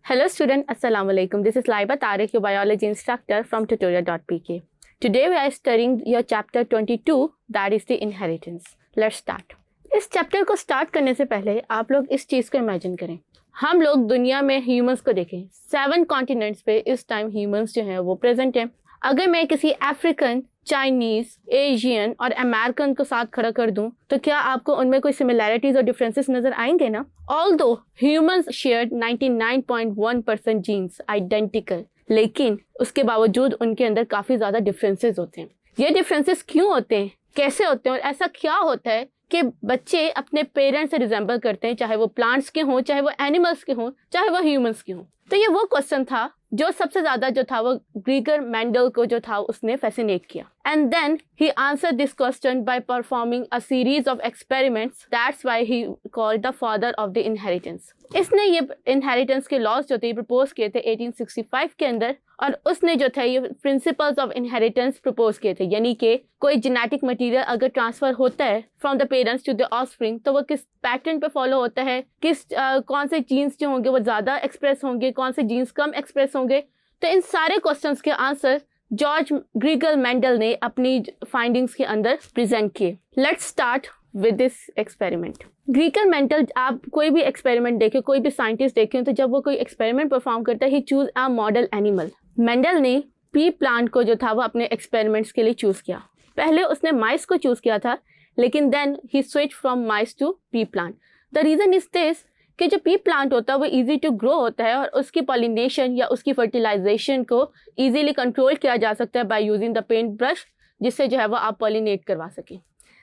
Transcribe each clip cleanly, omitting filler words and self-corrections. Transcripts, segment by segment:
Hello student, Assalamu alaikum. This is Laiba Tariq, your biology instructor from tutorial.pk. Today we are studying your chapter 22, that is the inheritance. Let's start. इस chapter को start करने से पहले आप लोग इस चीज़ को इमेजिन करें, हम लोग दुनिया में ह्यूमंस को देखें, 7 कॉन्टिनेंट्स पे इस टाइम ह्यूमंस जो हैं वो प्रेजेंट हैं। अगर मैं किसी अफ्रीकन, चाइनीज, एशियन और अमेरिकन को साथ खड़ा कर दूं तो क्या आपको उनमें कोई सिमिलैरिटीज और डिफरेंसेस नजर आएंगे ना? Although humans share 99.1% genes identical, लेकिन उसके बावजूद उनके अंदर काफ़ी ज़्यादा डिफरेंसेस होते हैं। ये डिफरेंसेस क्यों होते हैं, कैसे होते हैं और ऐसा क्या होता है कि बच्चे अपने पेरेंट्स से रिजेंबल करते हैं, चाहे वो प्लांट्स के हों, चाहे वो एनिमल्स के हों, चाहे वो ह्यूमंस के हों। तो ये वो क्वेश्चन था जो सबसे ज़्यादा जो था वो ग्रीगर मेंडल को जो था उसने फैसिनेट किया। And then he answer this question by performing a series of experiments, that's why he called the father of the inheritance. इसने ये इनहेरिटेंस के लॉज जो थे प्रपोज किए थे 1865 के अंदर, और उसने जो था ये प्रिंसिपल्स ऑफ इनहेरिटेंस प्रपोज किए थे, यानी कि कोई जेनेटिक मटेरियल अगर ट्रांसफर होता है from the parents to the offspring तो वो किस पैटर्न पे फॉलो होता है, कौन से जीन्स जो होंगे वो ज़्यादा एक्सप्रेस होंगे, कौन से जीन्स कम एक्सप्रेस होंगे। तो इन सारे क्वेश्चंस के आंसर जॉर्ज ग्रीगर मेंडल ने अपनी फाइंडिंग्स के अंदर प्रेजेंट किए। Let's start with this experiment. ग्रीगर Mendel, आप कोई भी एक्सपेरिमेंट देखें, कोई भी साइंटिस्ट देखें, तो जब वो कोई एक्सपेरिमेंट परफॉर्म करता है ही choose a model animal. Mendel ने पी प्लांट को जो था वो अपने एक्सपेरिमेंट्स के लिए चूज़ किया। पहले उसने माइस को चूज़ किया था, लेकिन then he switch from mice to pea plant. The reason is this कि जो पी प्लांट होता है वो इजी टू ग्रो होता है और उसकी पॉलिनेशन या उसकी फर्टिलाइजेशन को इजीली कंट्रोल किया जा सकता है by using the paint brush, जिससे जो है वो आप पॉलिनेट करवा सकें।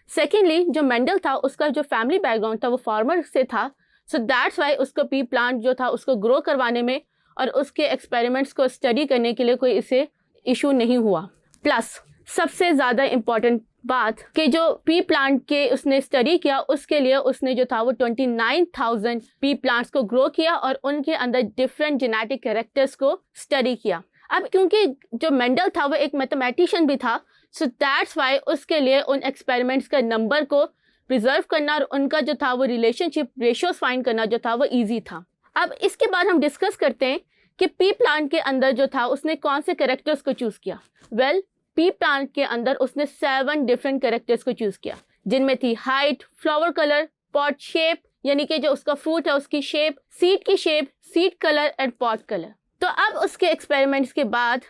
सेकेंडली, जो मेंडल था उसका जो फैमिली बैकग्राउंड था वो फार्मर से था, सो दैट्स वाई उसको पी प्लांट जो था उसको ग्रो करवाने में और उसके एक्सपेरिमेंट्स को स्टडी करने के लिए कोई इसे इशू नहीं हुआ। प्लस सबसे ज़्यादा इम्पॉर्टेंट बात कि जो पी प्लांट के उसने स्टडी किया उसके लिए उसने जो था वो 29,000 पी प्लांट्स को ग्रो किया और उनके अंदर डिफरेंट जेनेटिक कैरेक्टर्स को स्टडी किया। अब क्योंकि जो मेंडल था वो एक मैथमेटिशियन भी था, सो दैट्स वाई उसके लिए उन एक्सपेरिमेंट्स का नंबर को प्रिजर्व करना और उनका जो था वो रिलेशनशिप रेशियोज फाइंड करना जो था वो ईजी था। अब इसके बाद हम डिस्कस करते हैं कि पी प्लांट के अंदर जो था उसने कौन से कैरेक्टर्स को चूज़ किया। वेल, पी प्लांट के अंदर उसने 7 डिफरेंट कैरेक्टर्स को चूज़ किया, जिनमें थी height, flower colour, pot shape यानी कि जो उसका फ्रूट है उसकी शेप, सीड की shape, seed colour and pot colour. तो अब उसके एक्सपेरिमेंट्स के बाद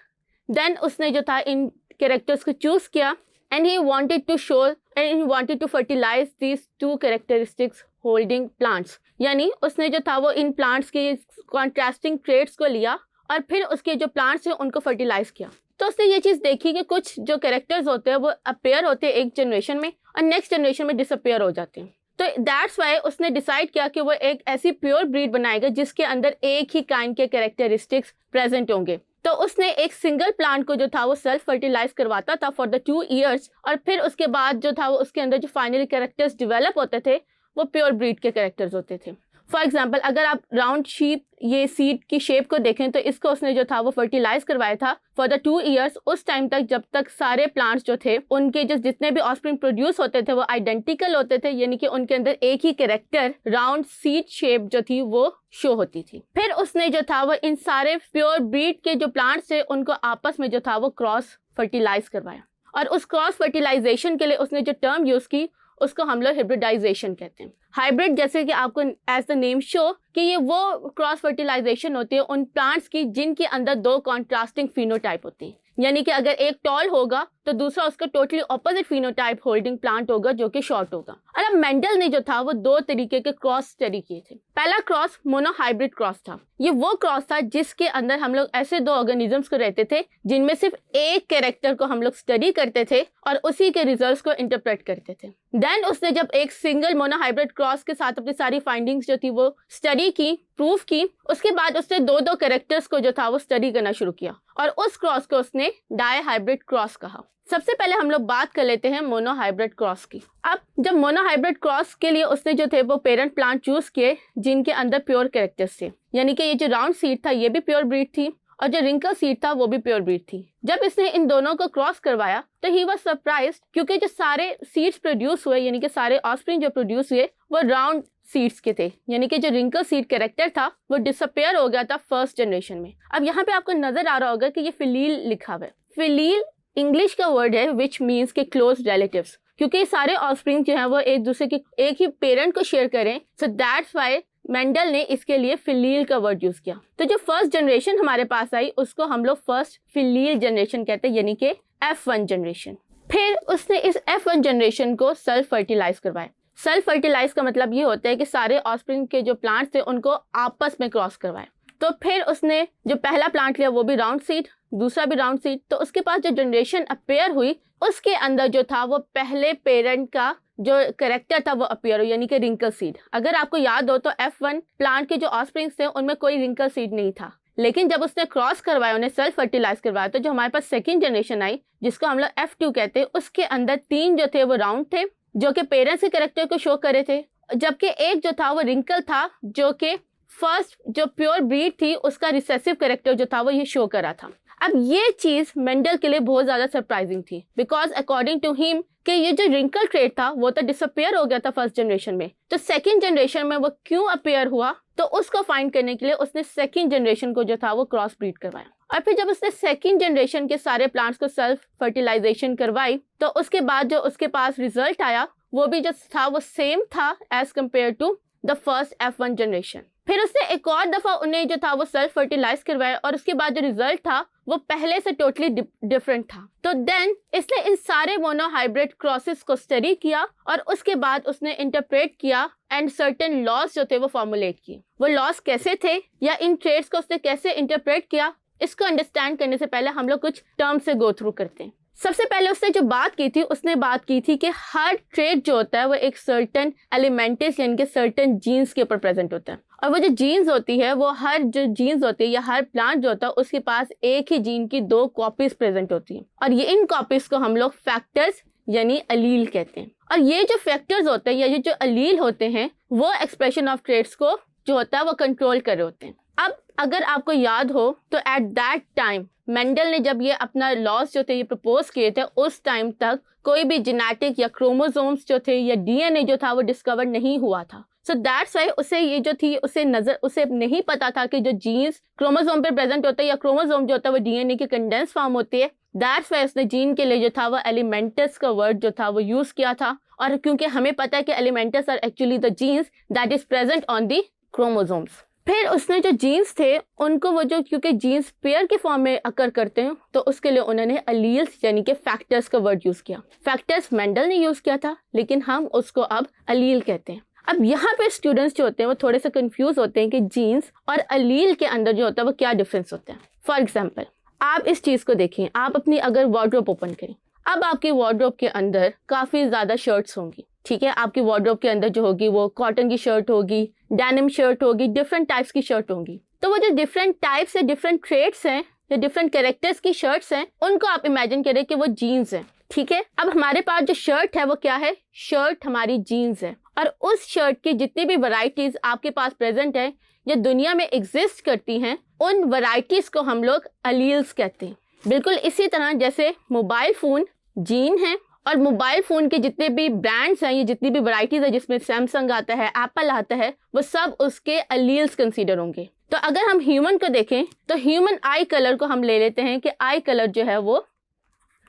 देन उसने जो था इन कैरेक्टर्स को चूज़ किया and he wanted to show and he wanted to fertilise these 2 characteristics holding plants, यानी उसने जो था वो इन प्लांट्स के कॉन्ट्रास्टिंग ट्रेट्स को लिया और फिर उसके जो प्लांट्स हैं उनको फर्टिलाइज किया। तो उसने ये चीज़ देखी कि कुछ जो कैरेक्टर्स होते हैं वो अपेयर होते हैं एक जनरेशन में और नेक्स्ट जनरेशन में डिसअपेयर हो जाते हैं। तो दैट्स वाई उसने डिसाइड किया कि वो एक ऐसी प्योर ब्रीड बनाएगा जिसके अंदर एक ही काइंड के कैरेक्टरिस्टिक्स प्रेजेंट होंगे। तो उसने एक सिंगल प्लांट को जो था वो सेल्फ फर्टिलाइज करवाता था फॉर द 2 years और फिर उसके बाद जो था वो उसके अंदर जो फाइनली कैरेक्टर्स डेवलप होते थे वो प्योर ब्रीड के कैरेक्टर्स होते थे। फॉर एग्जाम्पल, अगर आप राउंड शीप ये सीड की शेप को देखें तो इसको उसने जो था वो फर्टिलाइज करवाया था फॉर द 2 years, उस टाइम तक जब तक सारे प्लांट्स जो थे उनके जो जितने भी ऑफस्प्रिंग प्रोड्यूस होते थे वो आइडेंटिकल होते थे, यानी कि उनके अंदर एक ही कैरेक्टर राउंड सीड शेप जो थी वो शो होती थी। फिर उसने जो था वो इन सारे प्योर ब्रीड के जो प्लांट्स थे उनको आपस में जो था वो क्रॉस फर्टिलाइज करवाया और उस क्रॉस फर्टिलाइजेशन के लिए उसने जो टर्म यूज़ की उसको हम लोग हाइब्रिडाइजेशन कहते हैं। हाइब्रिड जैसे कि आपको एज द नेम शो कि ये वो क्रॉस फर्टिलाइजेशन होती है उन प्लांट्स की जिनके अंदर 2 कॉन्ट्रास्टिंग फिनोटाइप होती हैं, यानी कि अगर एक टॉल होगा तो दूसरा उसका totally opposite phenotype holding plant होगा जो कि शॉर्ट होगा। और अब मेंडल ने जो था वो 2 तरीके के क्रॉस स्टडी किए थे। पहला क्रॉस मोनोहाइब्रिड क्रॉस था। ये वो क्रॉस था जिसके अंदर हम लोग ऐसे 2 ऑर्गेनिजम्स को रहते थे जिनमें सिर्फ एक कैरेक्टर को हम लोग स्टडी करते थे और उसी के रिजल्ट्स को इंटरप्रेट करते थे। देन उसने जब एक सिंगल मोनोहाइब्रिड क्रॉस के साथ अपनी सारी फाइंडिंग्स जो थी वो स्टडी की, प्रूफ की, उसके बाद उसने 2 कैरेक्टर्स को जो था वो स्टडी करना शुरू किया और उस क्रॉस को उसने डाई हाइब्रिड क्रॉस कहा। सबसे पहले हम लोग बात कर लेते हैं मोनोहाइब्रिड क्रॉस की। अब जब मोनोहाइब्रिड क्रॉस के लिए उसने जो थे वो पेरेंट प्लांट चूज किए जिनके अंदर प्योर कैरेक्टर्स थे, यानी कि ये जो राउंड सीड था ये भी प्योर ब्रीड थी और जो रिंकल सीड था वो भी प्योर ब्रीड थी। जब इसने इन दोनों को क्रॉस करवाया तो ही वाज सरप्राइज्ड, क्योंकि जो सारे सीड्स प्रोड्यूस हुए यानी कि सारे ऑफस्प्रिंग जो प्रोड्यूस हुए वो राउंड सीड्स के थे, यानी कि जो रिंकल सीड कैरेक्टर था वो डिसअपियर हो गया था फर्स्ट जनरेशन में। अब यहाँ पे आपको नजर आ रहा होगा कि ये फिलील लिखा हुआ है। फिलील इंग्लिश का वर्ड है विच मीन्स के क्लोज रिलेटिव्स, क्योंकि सारे ऑफस्प्रिंग जो है वो एक दूसरे के एक ही पेरेंट को शेयर करें, सो दैट्स व्हाई मेंडल ने इसके लिए फिलील का वर्ड यूज किया। तो जो फर्स्ट जनरेशन हमारे पास आई उसको हम लोग फर्स्ट फिलील जनरेशन कहते हैं, यानी कि F1 जनरेशन। फिर उसने इस F1 जनरेशन को सेल्फ फर्टिलाइज करवाया। सेल्फ फर्टिलाइज का मतलब ये होता है कि सारे ऑफस्प्रिंग के जो प्लांट्स थे उनको आपस में क्रॉस करवाए। तो फिर उसने जो पहला प्लांट लिया वो भी राउंड सीड, दूसरा भी राउंड सीड। तो उसके पास जो जनरेशन अपेयर हुई उसके अंदर जो था वो पहले पेरेंट का जो कैरेक्टर था वो अपियर हो, यानी कि रिंकल सीड। अगर आपको याद हो तो F1 प्लांट के जो ऑफस्प्रिंग्स थे उनमें कोई रिंकल सीड नहीं था, लेकिन जब उसने क्रॉस करवाया, उन्हें सेल्फ फर्टिलाइज करवाया, तो जो हमारे पास सेकंड जनरेशन आई जिसको हम लोग F2 कहते हैं, उसके अंदर 3 जो थे वो राउंड थे जो कि पेरेंट्स के कैरेक्टर को शो करे थे, जबकि एक जो था वो रिंकल था जो कि फर्स्ट जो प्योर ब्रीड थी उसका रिसेसिव कैरेक्टर जो था वो ये शो करा था। अब ये चीज मेंडल के लिए बहुत ज्यादा सरप्राइजिंग थी, बिकॉज अकॉर्डिंग टू हिम कि ये जो रिंकल ट्रेट था वो तो डिसअपियर हो गया था फर्स्ट जनरेशन में, तो सेकंड जनरेशन में वो क्यों अपियर हुआ, तो उसको फाइंड करने के लिए उसने सेकंड जनरेशन को जो था वो क्रॉस ब्रीड करवाया। और फिर जब उसने सेकंड जनरेशन के सारे प्लांट्स को सेल्फ फर्टिलाइजेशन करवाई तो उसके बाद जो उसके पास रिजल्ट आया वो भी जो था वो सेम था as compare to the first F1 generation. फिर उसने एक और दफा उन्हें जो था वो सेल्फ फर्टिलाइज करवाया और उसके बाद जो रिजल्ट था वो पहले से टोटली डिफरेंट था। तो देन इसने इन सारे मोनोहाइब्रिड क्रॉसेस को स्टडी किया और उसके बाद उसने इंटरप्रेट किया एंड सर्टेन लॉज जो थे वो फॉर्मुलेट किए। वो लॉज कैसे थे या इन ट्रेड्स को उसने कैसे इंटरप्रेट किया, इसको अंडरस्टैंड करने से पहले हम लोग कुछ टर्म से गो थ्रू करते हैं। सबसे पहले उसने जो बात की थी उसने बात की थी कि हर ट्रेट जो होता है वो एक सर्टेन एलिमेंट्स यानी कि सर्टेन जीन्स के ऊपर प्रेजेंट होता है, और वो जो जीन्स होती है वो हर जो जीन्स होती है या हर प्लांट जो होता है उसके पास एक ही जीन की 2 कॉपीज प्रेजेंट होती हैं, और ये इन कॉपीज को हम लोग फैक्टर्स यानी अलील कहते हैं। और ये जो फैक्टर्स होते हैं या ये जो अलील होते हैं वो एक्सप्रेशन ऑफ ट्रेट्स को जो होता है वो कंट्रोल कर रहे होते हैं। अब अगर आपको याद हो तो एट दैट टाइम मेंडल ने जब ये अपना लॉज जो थे ये प्रपोज किए थे, उस टाइम तक कोई भी जेनेटिक या क्रोमोसोम्स जो थे या डीएनए जो था वो डिस्कवर नहीं हुआ था। सो दैट्स वाई उसे ये जो थी उसे नहीं पता था कि जो जीन्स क्रोमोसोम पे प्रेजेंट होता है या क्रोमोसोम जो होता है वो डीएनए के कंडेंस फॉर्म होती है। दैट्स वाई उसने जीन के लिए जो था वो एलिमेंटस का वर्ड जो था वो यूज किया था, और क्योंकि हमें पता है कि elements are actually the genes that is present on the chromosomes. फिर उसने जो जीन्स थे उनको वो जो क्योंकि जीन्स पेयर के फॉर्म में अकर करते हैं तो उसके लिए उन्होंने अलील्स यानी कि फैक्टर्स का वर्ड यूज किया। फैक्टर्स मेंडल ने यूज किया था लेकिन हम उसको अब अलील कहते हैं। अब यहाँ पे स्टूडेंट्स जो होते हैं वो थोड़े से कंफ्यूज होते हैं कि जीन्स और अलील के अंदर जो होता है वो क्या डिफरेंस होता है। फॉर एग्जाम्पल आप इस चीज को देखें, आप अपनी अगर वार्डरोब ओपन करें, अब आपकी वार्डरोब के अंदर काफी ज्यादा शर्ट्स होंगी, ठीक है। आपकी वार्डरोब के अंदर जो होगी वो कॉटन की शर्ट होगी, डेनिम शर्ट होगी, डिफरेंट टाइप्स की शर्ट होंगी। तो वो जो डिफरेंट टाइप्स है, डिफरेंट ट्रेड्स हैं या डिफरेंट कैरेक्टर्स की शर्ट्स हैं, उनको आप इमेजिन करें कि वो जीन्स हैं, ठीक है। अब हमारे पास जो शर्ट है वो क्या है, शर्ट हमारी जीन्स है, और उस शर्ट की जितनी भी वैरायटीज आपके पास प्रेजेंट है या दुनिया में एग्जिस्ट करती हैं, उन वैरायटीज को हम लोग अलील्स कहते हैं। बिल्कुल इसी तरह जैसे मोबाइल फोन जीन है और मोबाइल फोन के जितने भी ब्रांड्स हैं, ये जितनी भी वैरायटीज है जिसमें सैमसंग आता है, एप्पल आता है, वो सब उसके अलील्स कंसीडर होंगे। तो अगर हम ह्यूमन को देखें तो ह्यूमन आई कलर को हम ले लेते हैं कि आई कलर जो है वो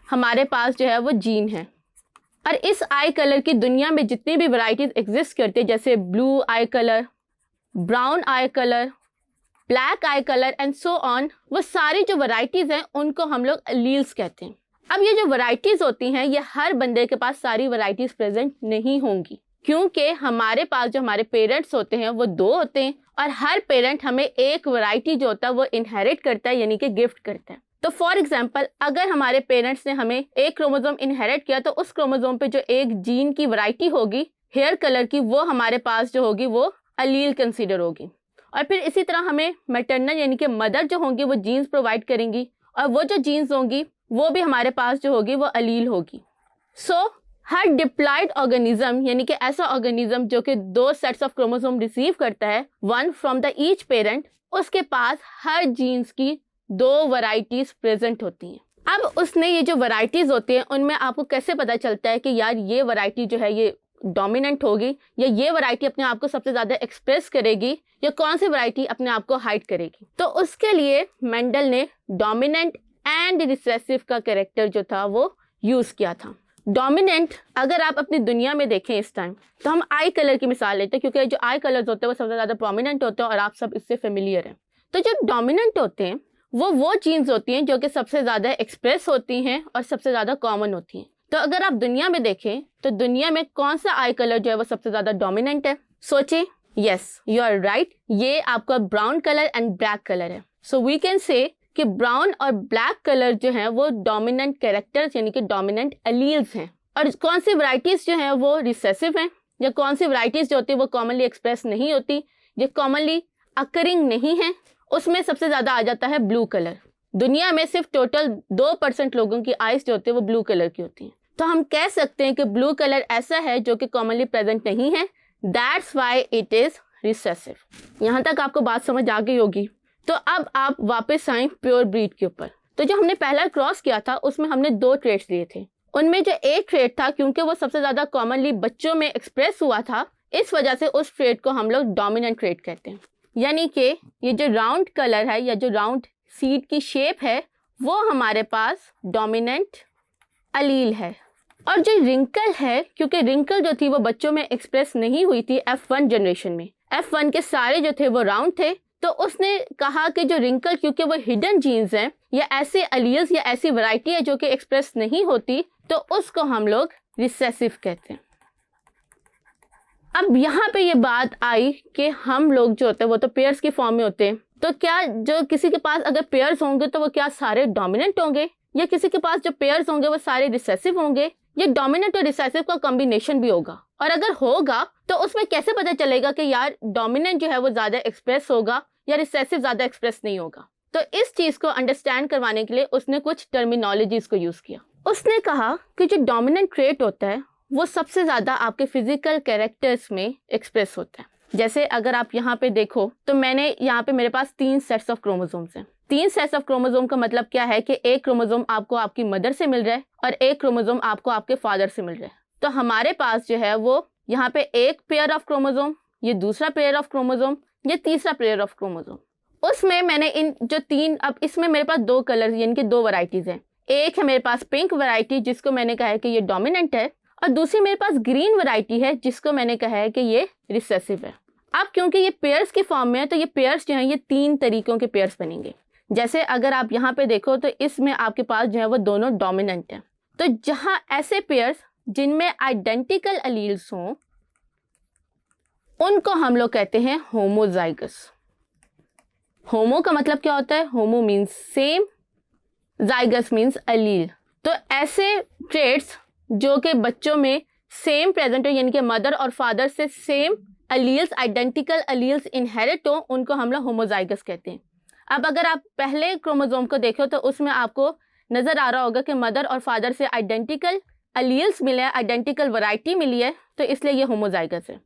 हमारे पास जो है वो जीन है, और इस आई कलर की दुनिया में जितनी भी वैरायटीज एग्जिस्ट करती है जैसे blue I colour, brown I colour, black I colour and so on, वो सारी जो वैरायटीज हैं उनको हम लोग अलील्स कहते हैं। अब ये जो वैरायटीज होती हैं ये हर बंदे के पास सारी वैरायटीज प्रेजेंट नहीं होंगी, क्योंकि हमारे पास जो हमारे पेरेंट्स होते हैं वो 2 होते हैं और हर पेरेंट हमें एक वैरायटी जो होता है वो इनहेरिट करता है यानी कि गिफ्ट करता है। तो फॉर एग्जाम्पल अगर हमारे पेरेंट्स ने हमें एक क्रोमोसोम इनहेरिट किया तो उस क्रोमोसोम पे जो एक जीन की वैरायटी होगी हेयर कलर की, वो हमारे पास जो होगी वो अलील कंसीडर होगी। और फिर इसी तरह हमें मैटरनल यानी कि मदर जो होंगी वो जीन्स प्रोवाइड करेंगी, और वो जो जीन्स होंगी वो भी हमारे पास जो होगी वो अलील होगी। सो हर डिप्लॉयड ऑर्गेनिज्म यानी कि ऐसा ऑर्गेनिज्म जो कि 2 सेट्स ऑफ क्रोमोसोम रिसीव करता है, 1 फ्रॉम द ईच पेरेंट, उसके पास हर जीन्स की दो वैरायटीज प्रेजेंट होती हैं। अब उसने ये जो वैरायटीज होती हैं उनमें आपको कैसे पता चलता है कि यार ये वैरायटी जो है ये डोमिनेंट होगी या ये वैरायटी अपने आप को सबसे ज़्यादा एक्सप्रेस करेगी या कौन सी वैरायटी अपने आप को हाइड करेगी। तो उसके लिए मेंडल ने डोमिनेंट एंड रिसेसिव का कैरेक्टर जो था वो यूज़ किया था। डोमिनेंट अगर आप अपनी दुनिया में देखें इस टाइम, तो हम आई कलर की मिसाल लेते हैं क्योंकि जो आई कलर्स होते हैं वो सबसे ज़्यादा प्रोमिनेंट होते हैं और आप सब इससे फेमिलियर हैं। तो जो डोमिनेंट होते हैं वो जीन्स होती हैं जो कि सबसे ज़्यादा एक्सप्रेस होती हैं और सबसे ज़्यादा कॉमन होती हैं। तो अगर आप दुनिया में देखें तो दुनिया में कौन सा आई कलर जो है वो सबसे ज़्यादा डोमिनेंट है? सोचिए। यस, यू आर राइट, ये आपका brown colour and black colour है। सो वी कैन से कि ब्राउन और ब्लैक कलर जो है वो डोमिनेंट कैरेक्टर्स यानी कि डोमिनेंट एलील्स हैं। और कौन सी वैरायटीज जो है वो रिसेसिव हैं या कौन सी वैरायटीज जो होती है वो कॉमनली एक्सप्रेस नहीं होती, जो कॉमनली अकरिंग नहीं है, उसमें सबसे ज़्यादा आ जाता है ब्लू कलर। दुनिया में सिर्फ टोटल 2% लोगों की आइज जो होती है वो ब्लू कलर की होती हैं। तो हम कह सकते हैं कि ब्लू कलर ऐसा है जो कि कॉमनली प्रेजेंट नहीं है, that's why it is recessive. यहाँ तक आपको बात समझ आ गई होगी। तो अब आप वापस आएँ प्योर ब्रीड के ऊपर। तो जो हमने पहला क्रॉस किया था उसमें हमने 2 ट्रेट्स लिए थे। उनमें जो एक ट्रेट था, क्योंकि वो सबसे ज़्यादा कॉमनली बच्चों में एक्सप्रेस हुआ था, इस वजह से उस ट्रेट को हम लोग डोमिनेंट ट्रेट कहते हैं। यानी कि ये जो राउंड कलर है या जो राउंड सीड की शेप है वो हमारे पास डोमिनेंट अलील है। और जो रिंकल है, क्योंकि रिंकल जो थी वो बच्चों में एक्सप्रेस नहीं हुई थी F1 जनरेशन में, F1 के सारे जो थे वो राउंड थे, तो उसने कहा कि जो रिंकल क्योंकि वो हिडन जीन्स हैं या ऐसे अलील्स या ऐसी वैरायटी है जो कि एक्सप्रेस नहीं होती, तो उसको हम लोग रिसेसिव कहते हैं। अब यहाँ पे ये बात आई कि हम लोग जो होते हैं वो तो पेयर्स की फॉर्म में होते हैं, तो क्या जो किसी के पास अगर पेयर्स होंगे तो वो क्या सारे डोमिनेंट होंगे या किसी के पास जो पेयर्स होंगे वो सारे रिसेसिव होंगे या डोमिनेंट और रिसेसिव का कॉम्बिनेशन भी होगा? और अगर होगा तो उसमें कैसे पता चलेगा कि यार डोमिनेंट जो है वो ज़्यादा एक्सप्रेस होगा या रिसेसिव ज़्यादा एक्सप्रेस नहीं होगा? तो इस चीज़ को अंडरस्टैंड करवाने के लिए उसने कुछ टर्मिनोलॉजीज को यूज़ किया। उसने कहा कि जो डोमिनेंट ट्रेट होता है वो सबसे ज़्यादा आपके फिजिकल कैरेक्टर्स में एक्सप्रेस होता है। जैसे अगर आप यहाँ पे देखो तो मैंने यहाँ पे मेरे पास 3 सेट्स ऑफ क्रोमोसोम्स हैं। 3 सेट्स ऑफ क्रोमोसोम का मतलब क्या है कि एक क्रोमोसोम आपको आपकी मदर से मिल रहा है और एक क्रोमोसोम आपको आपके फादर से मिल रहा है। तो हमारे पास जो है वो यहाँ पे एक पेयर ऑफ क्रोमोसोम, ये दूसरा पेयर ऑफ क्रोमोसोम, ये तीसरा पेयर ऑफ क्रोमोसोम। उसमें मैंने इन जो 3, अब इसमें मेरे पास 2 कलर यानी कि 2 वैरायटीज हैं। एक है मेरे पास पिंक वैरायटी जिसको मैंने कहा है कि ये डोमिनेंट है, और दूसरी मेरे पास ग्रीन वैरायटी है जिसको मैंने कहा है कि ये रिसेसिव है। अब क्योंकि ये पेयर्स की फॉर्म में है तो ये पेयर्स जो हैं ये 3 तरीकों के पेयर्स बनेंगे। जैसे अगर आप यहाँ पे देखो तो इसमें आपके पास जो है वो दोनों डोमिनेंट हैं। तो जहाँ ऐसे पेयर्स जिनमें आइडेंटिकल अलील्स हों उनको हम लोग कहते हैं होमोजाइगस। होमो का मतलब क्या होता है? Homo means same, zygous means allele. तो ऐसे ट्रेट्स जो कि बच्चों में सेम प्रेजेंट हो यानी कि मदर और फादर से same alleles, identical alleles inherit हो, उनको हम लोग होमोजाइगस कहते हैं। अब अगर आप पहले क्रोमोसोम को देखो तो उसमें आपको नज़र आ रहा होगा कि मदर और फादर से आइडेंटिकल अलील्स मिले हैं, आइडेंटिकल वैरायटी मिली है, तो इसलिए ये होमोजाइगस है।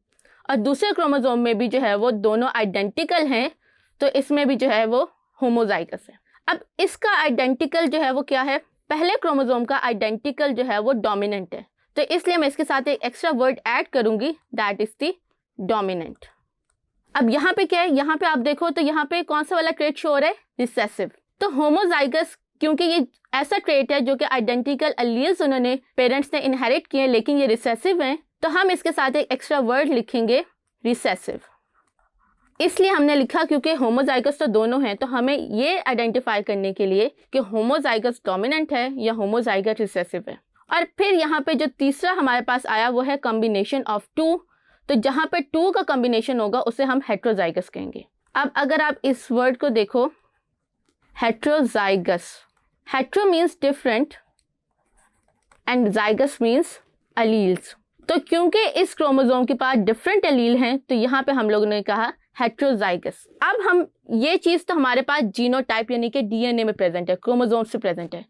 और दूसरे क्रोमोसोम में भी जो है वो दोनों आइडेंटिकल हैं, तो इसमें भी जो है वो होमोजाइगस है। अब इसका आइडेंटिकल जो है वो क्या है? पहले क्रोमोसोम का आइडेंटिकल जो है वो डोमिनेंट है, तो इसलिए मैं इसके साथ एक एक्स्ट्रा वर्ड ऐड करूंगी, दैट इज द डोमिनेंट। अब यहाँ पे क्या है? यहाँ पे आप देखो तो यहाँ पे कौन सा वाला ट्रेट शो हो रहा है? रिसेसिव। तो होमोजाइगस क्योंकि ये ऐसा ट्रेट है जो कि आइडेंटिकल अलील्स उन्होंने पेरेंट्स ने इनहेरिट किए लेकिन ये रिसेसिव हैं, तो हम इसके साथ एक एक्स्ट्रा वर्ड लिखेंगे रिसेसिव। इसलिए हमने लिखा क्योंकि होमोजाइगस तो दोनों हैं, तो हमें ये आइडेंटिफाई करने के लिए कि होमोजाइगस डोमिनेंट है या होमोजाइगस रिसेसिव है। और फिर यहाँ पे जो तीसरा हमारे पास आया वो है कॉम्बिनेशन ऑफ 2। तो जहाँ पे 2 का कॉम्बिनेशन होगा उसे हम हेट्रोजाइगस कहेंगे। अब अगर आप इस वर्ड को देखो, heterozygous, hetero means different and zygous means alleles. तो क्योंकि इस क्रोमोसोम के पास डिफरेंट अलील हैं तो यहाँ पे हम लोगों ने कहा हेट्रोजाइगस। अब हम ये चीज़ तो हमारे पास जीनोटाइप यानी कि डीएनए में प्रेजेंट है, क्रोमोसोम से प्रेजेंट है।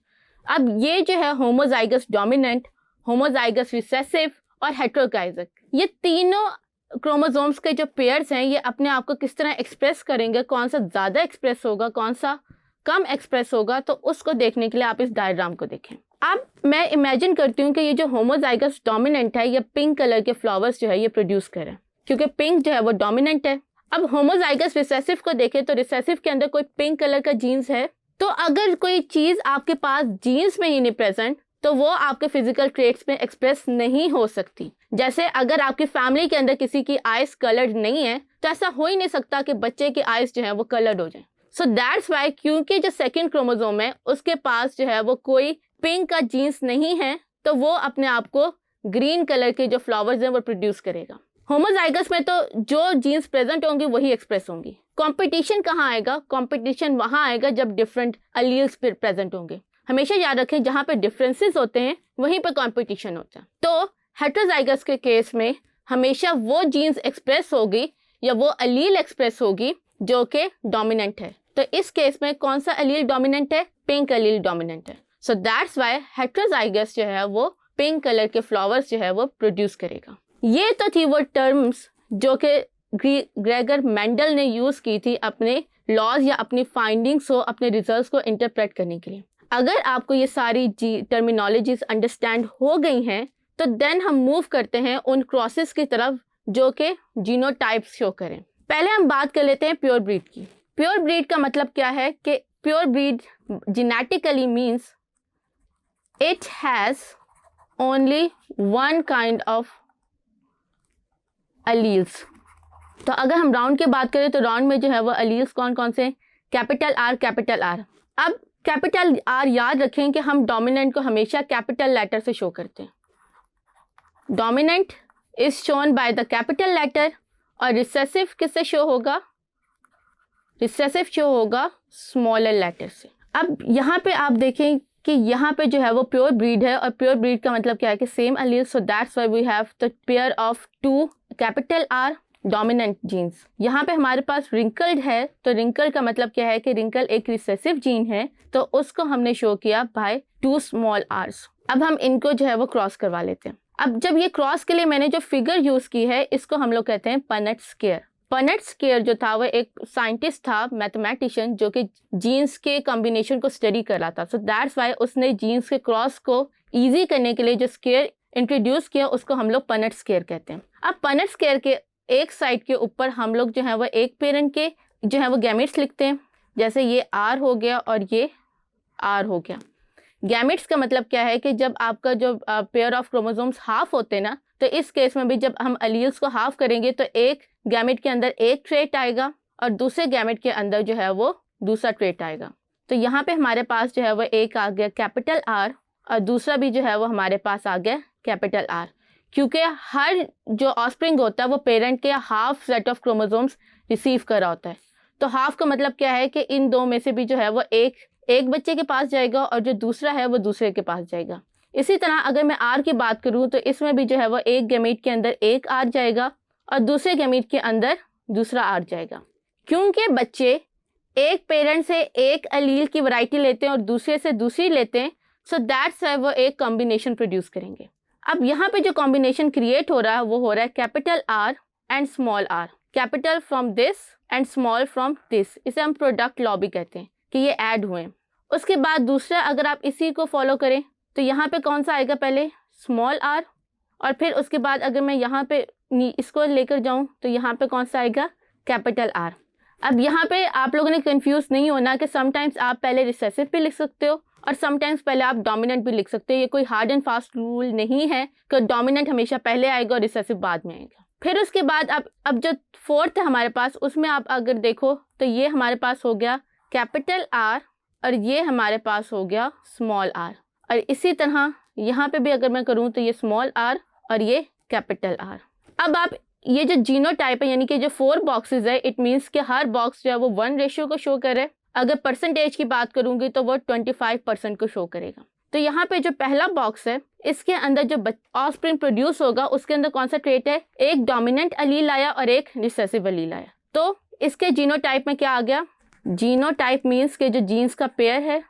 अब ये जो है होमोजाइगस डोमिनेंट, होमोजाइगस रिसेसिव और हेट्रोजाइगस, ये तीनों क्रोमोसोम्स के जो पेयर्स हैं ये अपने आप को किस तरह एक्सप्रेस करेंगे, कौन सा ज़्यादा एक्सप्रेस होगा, कौन सा कम एक्सप्रेस होगा, तो उसको देखने के लिए आप इस डायग्राम को देखें। अब मैं इमेजिन करती हूँ कि ये जो होमोजाइगस डोमिनेंट है, ये पिंक कलर के फ्लावर्स जो है ये प्रोड्यूस करें, क्योंकि पिंक जो है वो डोमिनेंट है। अब होमोजाइगस रिसेसिव को देखें तो रिसेसिव के अंदर कोई पिंक कलर का जीन्स है, तो अगर कोई चीज़ आपके पास जीन्स में ही नहीं प्रेजेंट तो वो आपके फिजिकल ट्रेट्स में एक्सप्रेस नहीं हो सकती। जैसे अगर आपकी फैमिली के अंदर किसी की आइज कलर्ड नहीं है तो ऐसा हो ही नहीं सकता कि बच्चे की आइज जो है वो कलर्ड हो जाए। सो दैट्स वाई, क्योंकि जो सेकंड क्रोमोसोम है उसके पास जो है वो कोई पिंक का जीन्स नहीं है, तो वो अपने आप को ग्रीन कलर के जो फ्लावर्स हैं वो प्रोड्यूस करेगा। होमोजाइगस में तो जो जीन्स प्रेजेंट होंगी वही एक्सप्रेस होंगी। कंपटीशन कहाँ आएगा? कंपटीशन वहाँ आएगा जब डिफरेंट अलील्स प्रेजेंट होंगे। हमेशा याद रखें, जहाँ पे डिफरेंसेस होते हैं वहीं पर कंपटीशन होता है। तो हेटेरोजाइगस के केस में हमेशा वो जीन्स एक्सप्रेस होगी या वो अलील एक्सप्रेस होगी जो कि डोमिनेंट है। तो इस केस में कौन सा अलील डोमिनेंट है? पिंक अलील डोमिनेंट है। सो दैट्स वाई हेटेरोजाइगस जो है वो पिंक कलर के फ्लावर्स जो है वो प्रोड्यूस करेगा। ये तो थी वो टर्म्स जो कि ग्रेगर मेंडल ने यूज़ की थी अपने लॉज या अपनी फाइंडिंग्स को, अपने रिजल्ट्स को इंटरप्रेट करने के लिए। अगर आपको ये सारी टर्मिनोलॉजीज अंडरस्टैंड हो गई हैं तो देन हम मूव करते हैं उन क्रॉसेस की तरफ जो कि जीनोटाइप्स शो करें। पहले हम बात कर लेते हैं प्योर ब्रीड की। प्योर ब्रीड का मतलब क्या है कि pure breed genetically means it has only one kind of alleles. तो अगर हम राउंड की बात करें तो राउंड में जो है वो अलील्स कौन कौन से? Capital R, capital are. अब कैपिटल आर याद रखें कि हम डोमिनेंट को हमेशा कैपिटल लेटर से शो करते हैं। Dominant is shown by the capital letter और रिसेसिव किससे शो होगा? रिसेसिव शो होगा स्मॉलर लेटर से। अब यहाँ पे आप देखें कि यहाँ पे जो है वो प्योर ब्रीड है और प्योर ब्रीड का मतलब क्या है कि same allele. So that's why we have the pair of two capital R dominant genes. यहाँ पे हमारे पास रिंकल्ड है, तो रिंकल का मतलब क्या है कि रिंकल एक रिसेसिव जीन है, तो उसको हमने शो किया बाय टू स्मॉल आर्स। अब हम इनको जो है वो क्रॉस करवा लेते हैं। अब जब ये क्रॉस के लिए मैंने जो फिगर यूज की है इसको हम लोग कहते हैं पनेट स्क्वायर। पनेट स्क्वायर जो था वो एक साइंटिस्ट था, मैथमेटिशियन, जो कि जीन्स के कॉम्बिनेशन को स्टडी कर रहा था। सो दैट्स वाई उसने जीन्स के क्रॉस को ईजी करने के लिए जो स्क्वायर इंट्रोड्यूस किया उसको हम लोग पनेट स्क्वायर कहते हैं। अब पनेट स्क्वायर के एक साइड के ऊपर हम लोग जो है वो एक पेरेंट के जो है वो गैमेट्स लिखते हैं, जैसे ये आर हो गया और ये आर हो गया। गैमेट्स का मतलब क्या है कि जब आपका जो पेयर ऑफ क्रोमोसोम्स हाफ होते हैं ना, तो इस केस में भी जब हम अलील्स को हाफ करेंगे तो एक गैमेट के अंदर एक ट्रेट आएगा और दूसरे गैमेट के अंदर जो है वो दूसरा ट्रेट आएगा। तो यहाँ पे हमारे पास जो है वो एक आ गया कैपिटल आर और दूसरा भी जो है वो हमारे पास आ गया कैपिटल आर, क्योंकि हर जो ऑफस्प्रिंग होता है वो पेरेंट के half set of chromosomes receive कर रहा होता है। तो हाफ का मतलब क्या है कि इन दो में से भी जो है वो एक बच्चे के पास जाएगा और जो दूसरा है वो दूसरे के पास जाएगा। इसी तरह अगर मैं आर की बात करूँ तो इसमें भी जो है वो एक गैमेट के अंदर एक आर जाएगा और दूसरे गैमेट के अंदर दूसरा आर जाएगा। क्योंकि बच्चे एक पेरेंट से एक अलील की वैरायटी लेते हैं और दूसरे से दूसरी लेते हैं, सो दैट्स वाई वो एक कॉम्बिनेशन प्रोड्यूस करेंगे। अब यहाँ पे जो कॉम्बिनेशन क्रिएट हो रहा है वो हो रहा है capital R and small R, capital from this and small from this. इसे हम प्रोडक्ट लॉ भी कहते हैं कि ये ऐड हुए। उसके बाद दूसरा अगर आप इसी को फॉलो करें तो यहाँ पे कौन सा आएगा? पहले स्मॉल आर और फिर उसके बाद अगर मैं यहाँ पे इसको लेकर जाऊँ तो यहाँ पे कौन सा आएगा? Capital R. अब यहाँ पे आप लोगों ने कंफ्यूज नहीं होना कि समटाइम्स आप पहले रिसेसिव भी लिख सकते हो और समटाइम्स पहले आप डोमिनेंट भी लिख सकते हो। ये कोई हार्ड एंड फास्ट रूल नहीं है कि डोमिनेंट हमेशा पहले आएगा और रिसेसिव बाद में आएगा। फिर उसके बाद अब जो फोर्थ है हमारे पास, उसमें आप अगर देखो तो ये हमारे पास हो गया कैपिटल आर और ये हमारे पास हो गया स्मॉल आर। और इसी तरह यहाँ पे भी अगर मैं करूँ तो ये स्मॉल आर और ये कैपिटल आर। अब आप ये जो जीनोटाइप है यानी कि जो 4 बॉक्सेस है, इट मीन्स कि हर बॉक्स जो है वो 1 रेशियो को शो करे। अगर परसेंटेज की बात करूँगी तो वो 25% को शो करेगा। तो यहाँ पे जो पहला बॉक्स है इसके अंदर जो ऑफस्प्रिंग प्रोड्यूस होगा उसके अंदर कौन सा ट्रेट है? एक डोमिनेंट अलील आया और एक रिसेसिव अलील आया। तो इसके जीनोटाइप में क्या आ गया? जीनोटाइप मीन्स के जो जीन्स का पेयर है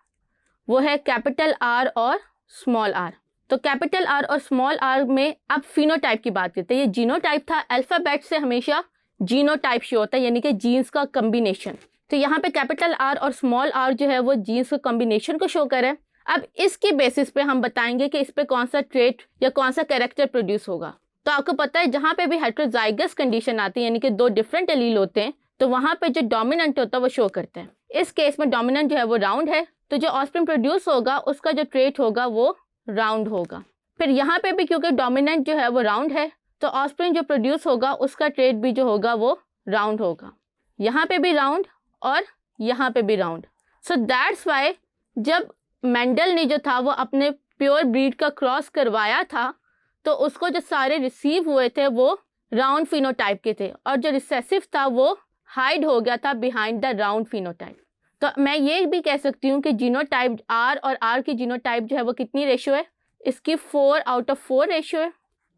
वो है कैपिटल आर और स्मॉल आर। तो कैपिटल आर और स्मॉल आर में अब फिनोटाइप की बात करते हैं। ये जीनोटाइप था, अल्फ़ाबेट से हमेशा जीनोटाइप शो होता है यानी कि जीन्स का कम्बिनेशन। तो यहाँ पे कैपिटल आर और स्मॉल आर जो है वो जीन्स के कॉम्बिनेशन को शो करे। अब इसकी बेसिस पे हम बताएंगे कि इस पे कौन सा ट्रेट या कौन सा कैरेक्टर प्रोड्यूस होगा। तो आपको पता है जहाँ पे भी हेटेरोजाइगस कंडीशन आती है, यानी कि 2 डिफरेंट एलील होते हैं, तो वहाँ पे जो डोमिनेंट होता है वो शो करते हैं। इस केस में डोमिनेंट जो है वो राउंड है, तो जो ऑस्प्रिंग प्रोड्यूस होगा उसका जो ट्रेट होगा वो राउंड होगा। फिर यहाँ पे भी क्योंकि डोमिनेंट जो है वो राउंड है, तो ऑस्प्रिंग जो प्रोड्यूस होगा उसका ट्रेट भी जो होगा वो राउंड होगा। यहाँ पे भी राउंड और यहाँ पे भी राउंड। सो दैट्स वाई जब मेंडल ने जो था वो अपने प्योर ब्रीड का क्रॉस करवाया था, तो उसको जो सारे रिसीव हुए थे वो राउंड फिनोटाइप के थे, और जो रिसेसिव था वो हाइड हो गया था बिहाइंड द राउंड फिनोटाइप। तो मैं ये भी कह सकती हूँ कि जीनोटाइप आर और आर की जीनोटाइप जो है वो कितनी रेशियो है, इसकी 4/4 रेशियो है।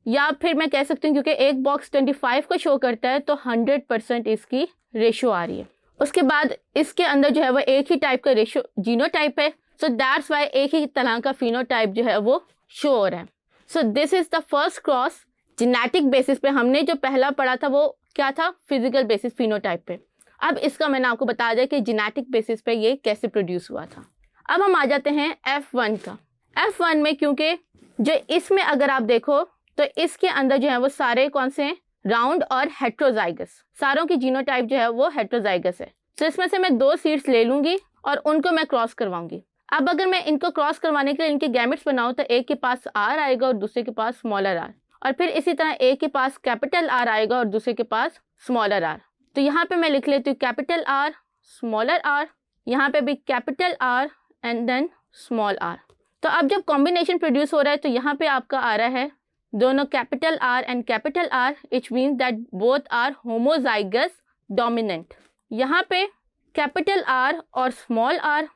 या फिर मैं कह सकती हूँ क्योंकि एक बॉक्स 25 को शो करता है तो 100% इसकी रेशियो आ रही है। उसके बाद इसके अंदर जो है वो एक ही टाइप का रेशियो जीनोटाइप है, सो दैट्स वाई एक ही तरह का फिनोटाइप जो है वो शो हो रहा है। So this is the first cross genetic basis पे। हमने जो पहला पढ़ा था वो क्या था, फिजिकल बेसिस फिनोटाइप पे। अब इसका मैंने आपको बता दिया कि जेनेटिक बेसिस पे ये कैसे प्रोड्यूस हुआ था। अब हम आ जाते हैं F1 का। F1 में क्योंकि जो इसमें अगर आप देखो तो इसके अंदर जो है वो सारे कौन से हैं, राउंड और हेट्रोजाइगस। सारों की जीनोटाइप जो है वो हेट्रोजाइगस है। तो इसमें से मैं 2 सीड्स ले लूंगी और उनको मैं क्रॉस करवाऊंगी। अब अगर मैं इनको क्रॉस करवाने के लिए इनके गैमेट्स बनाऊं तो एक के पास आर आएगा और दूसरे के पास स्मॉलर आर, और फिर इसी तरह एक के पास कैपिटल आर आएगा और दूसरे के पास स्मॉलर आर। तो यहाँ पे मैं लिख लेती हूँ कैपिटल आर स्मॉलर आर, यहाँ पे भी capital R and then small R. तो अब जब कॉम्बिनेशन प्रोड्यूस हो रहा है तो यहाँ पे आपका आ रहा है दोनों capital R and capital R, it means that both are homozygous dominant. यहाँ पे कैपिटल आर और स्मॉल आर,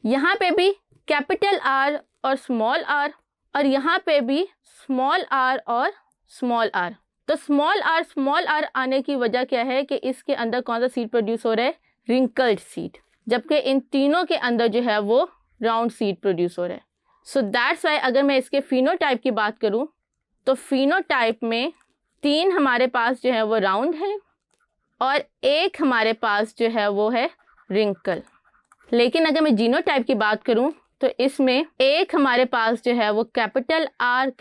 यहाँ पे भी कैपिटल आर और स्मॉल आर, और यहाँ पे भी स्मॉल आर और स्मॉल आर। तो स्मॉल आर आने की वजह क्या है कि इसके अंदर कौन सा सीड प्रोड्यूस हो रहा है, रिंकल्ड सीड, जबकि इन तीनों के अंदर जो है वो राउंड सीड प्रोड्यूस हो रहा है। सो दैट्स वाई अगर मैं इसके फिनोटाइप की बात करूं तो फिनोटाइप में 3 हमारे पास जो है वो राउंड है और 1 हमारे पास जो है वो है रिंकल। लेकिन अगर मैं जीनोटाइप की बात करूं तो इसमें 1 हमारे पास जो है वो कैपिटल आर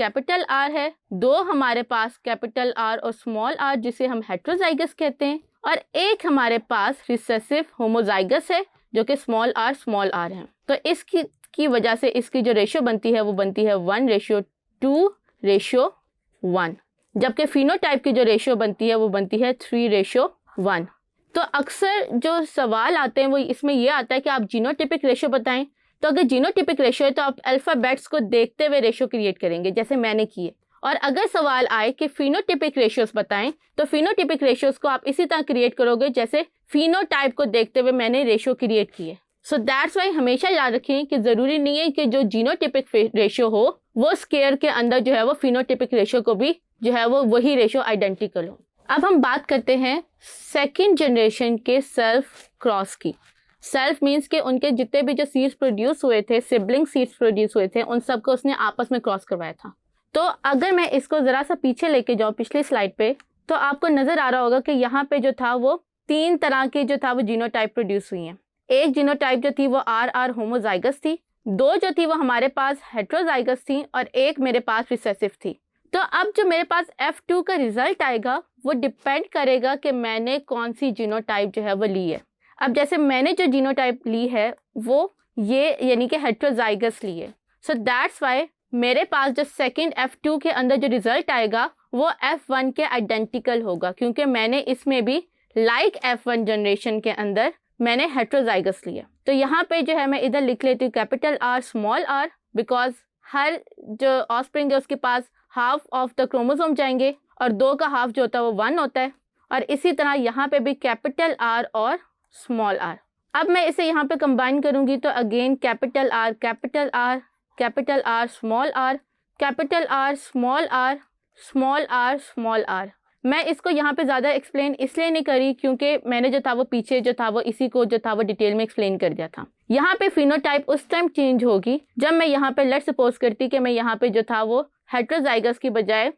है, 2 हमारे पास कैपिटल आर और स्मॉल आर जिसे हम हेट्रोजाइगस कहते हैं, और 1 हमारे पास रिसेसिव होमोजाइगस है जो कि स्मॉल आर है। तो इसकी वजह से इसकी जो रेशियो बनती है वो बनती है 1:2:1, जबकि फिनोटाइप की जो रेशियो बनती है वो बनती है 3:1। तो अक्सर जो सवाल आते हैं वो इसमें ये आता है कि आप जीनोटिपिक रेशियो बताएं। तो अगर जीनोटिपिक रेशियो है तो आप अल्फ़ाबेट्स को देखते हुए रेशियो क्रिएट करेंगे जैसे मैंने किए, और अगर सवाल आए कि फिनोटिपिक रेशियोज बताएं तो फिनोटिपिक रेशियोज को आप इसी तरह क्रिएट करोगे जैसे फिनोटाइप को देखते हुए मैंने रेशियो क्रिएट किए। सो दैट्स वाई हमेशा याद रखें कि ज़रूरी नहीं है कि जो जीनोटिपिक रेशियो हो वो स्केयर के अंदर जो है वो फिनोटिपिक रेशियो को भी जो है वो वही रेशियो आइडेंटिकल हो। अब हम बात करते हैं सेकेंड जनरेशन के सेल्फ क्रॉस की। सेल्फ मीन्स के उनके जितने भी जो सीड्स प्रोड्यूस हुए थे, सिबलिंग सीड्स प्रोड्यूस हुए थे, उन सबको उसने आपस में क्रॉस करवाया था। तो अगर मैं इसको ज़रा सा पीछे लेके जाऊँ पिछली स्लाइड पे, तो आपको नज़र आ रहा होगा कि यहाँ पे जो था वो 3 तरह के जो था वो जीनोटाइप प्रोड्यूस हुई हैं। एक जीनोटाइप जो थी वो आर होमोजाइगस थी, 2 जो थी वो हमारे पास हेट्रोजाइगस थी, और 1 मेरे पास रिसेसिव थी। तो अब जो मेरे पास F2 का रिजल्ट आएगा वो डिपेंड करेगा कि मैंने कौन सी जीनोटाइप जो है वो ली है। अब जैसे मैंने जो जीनोटाइप ली है वो ये यानी कि हेट्रोजाइगस ली है। सो दैट्स वाई मेरे पास जो सेकंड F2 के अंदर जो रिजल्ट आएगा वो F1 के आइडेंटिकल होगा, क्योंकि मैंने इसमें भी लाइक F1 जनरेशन के अंदर मैंने हेट्रोजाइगस लिया। तो यहाँ पे जो है मैं इधर लिख लेती हूँ capital R small R, because हर जो ऑस्प्रिंग है उसके पास हाफ ऑफ द क्रोमोसोम जाएंगे और 2 का हाफ जो होता है वो 1 होता है, और इसी तरह यहाँ पे भी कैपिटल आर और स्मॉल आर। अब मैं इसे यहाँ पे कंबाइन करूँगी तो again capital R capital R capital R small R capital R small R small R small R. मैं इसको यहाँ पे ज़्यादा एक्सप्लेन इसलिए नहीं करी क्योंकि मैंने जो था वो पीछे जो था वो इसी को जो था वो डिटेल में एक्सप्लेन कर दिया था। यहाँ पे फिनोटाइप उस टाइम चेंज होगी जब मैं यहाँ पे लेट्स सपोज करती कि मैं यहाँ पे जो था वो हेट्रोजाइगस की बजाय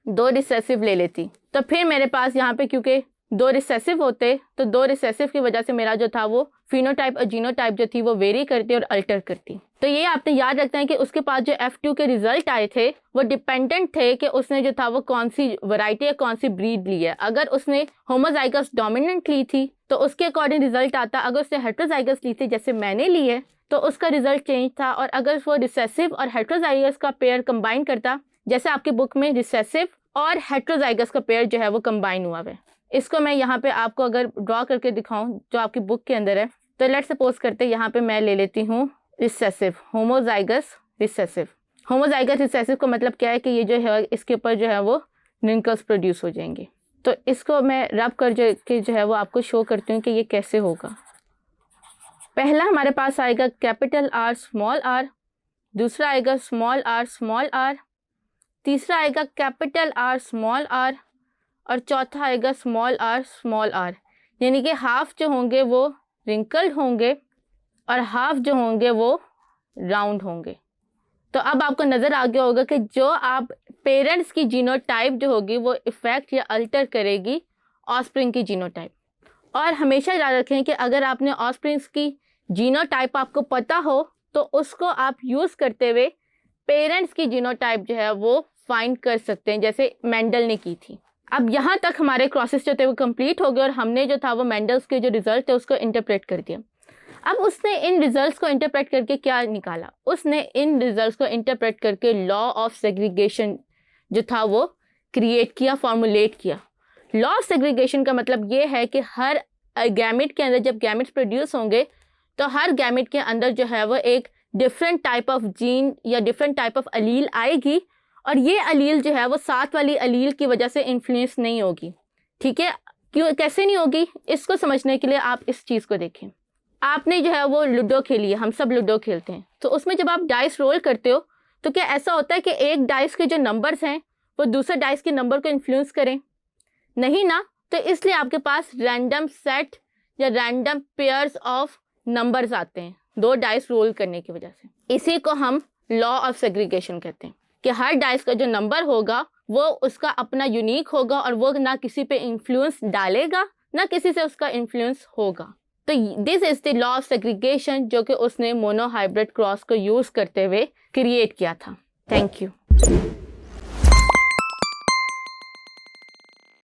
2 रिसेसिव ले लेती, तो फिर मेरे पास यहाँ पे क्योंकि दो रिसेसिव होते तो दो रिसेसिव की वजह से मेरा जो था वो फिनोटाइप और जीनोटाइप जो थी वो वेरी करती और अल्टर करती। तो ये आपने याद रखना है कि उसके पास जो F2 के रिजल्ट आए थे वो डिपेंडेंट थे कि उसने जो था वो कौन सी वैरायटी या कौन सी ब्रीड ली है। अगर उसने होमोजाइगस डोमिनेंट ली थी तो उसके अकॉर्डिंग रिजल्ट आता। अगर उसने हेट्रोजाइगस ली थी जैसे मैंने ली है तो उसका रिजल्ट चेंज था। और अगर वो रिसेसिव और हेट्रोजाइगस का पेयर कंबाइन करता, जैसे आपकी बुक में रिसेसिव और हेट्रोजाइगस का पेयर जो है वो कंबाइन हुआ है। इसको मैं यहाँ पे आपको अगर ड्रॉ करके दिखाऊं जो आपकी बुक के अंदर है, तो लेट्स सपोज करते हैं यहाँ पे मैं ले लेती हूँ recessive, homozygous recessive. Homozygous recessive का मतलब क्या है कि ये जो है इसके ऊपर जो है वो रिंकल्स प्रोड्यूस हो जाएंगे। तो इसको मैं रब कर जो है वो आपको शो करती हूँ कि ये कैसे होगा। पहला हमारे पास आएगा कैपिटल R स्मॉल r, दूसरा आएगा स्मॉल r, तीसरा आएगा कैपिटल R स्मॉल r और चौथा आएगा स्मॉल r। यानी कि हाफ जो होंगे वो रिंकल्ड होंगे और हाफ जो होंगे वो राउंड होंगे। तो अब आपको नज़र आ गया होगा कि जो आप पेरेंट्स की जीनोटाइप जो होगी वो इफ़ेक्ट या अल्टर करेगी ऑस्प्रिंग की जीनोटाइप। और हमेशा याद रखें कि अगर आपने ऑस्प्रिंग्स की जीनोटाइप आपको पता हो तो उसको आप यूज़ करते हुए पेरेंट्स की जीनोटाइप जो है वो फाइंड कर सकते हैं, जैसे मेंडल ने की थी। अब यहाँ तक हमारे क्रॉसेस जो थे वो कंप्लीट हो गए और हमने जो था वो मेंडल्स के जो रिजल्ट थे उसको इंटरप्रेट कर दिया। अब उसने इन रिजल्ट्स को इंटरप्रेट करके क्या निकाला? उसने इन रिजल्ट्स को इंटरप्रेट करके लॉ ऑफ सेग्रीगेशन जो था वो क्रिएट किया, फॉर्मुलेट किया। लॉ ऑफ सेग्रीगेशन का मतलब ये है कि हर गैमेट के अंदर जब गैमेट्स प्रोड्यूस होंगे तो हर गैमेट के अंदर जो है वो एक डिफरेंट टाइप ऑफ जीन या डिफरेंट टाइप ऑफ अलील आएगी और ये अलील जो है वो साथ वाली अलील की वजह से इन्फ्लुएंस नहीं होगी। ठीक है, क्यों, कैसे नहीं होगी? इसको समझने के लिए आप इस चीज़ को देखें। आपने जो है वो लूडो खेली है, हम सब लूडो खेलते हैं, तो उसमें जब आप डाइस रोल करते हो तो क्या ऐसा होता है कि एक डाइस के जो नंबर्स हैं वो दूसरे डाइस के नंबर को इन्फ्लुएंस करें? नहीं ना। तो इसलिए आपके पास रैंडम सेट या रैंडम पेयर्स ऑफ नंबर्स आते हैं दो डाइस रोल करने की वजह से। इसी को हम लॉ ऑफ सेग्रीगेशन कहते हैं कि हर डाइस का जो नंबर होगा वो उसका अपना यूनिक होगा और वो ना किसी पे इन्फ्लुएंस डालेगा ना किसी से उसका इन्फ्लुएंस होगा। तो this is the law of segregation जो कि उसने मोनोहाइब्रिड क्रॉस को यूज़ करते हुए क्रिएट किया था। Thank you.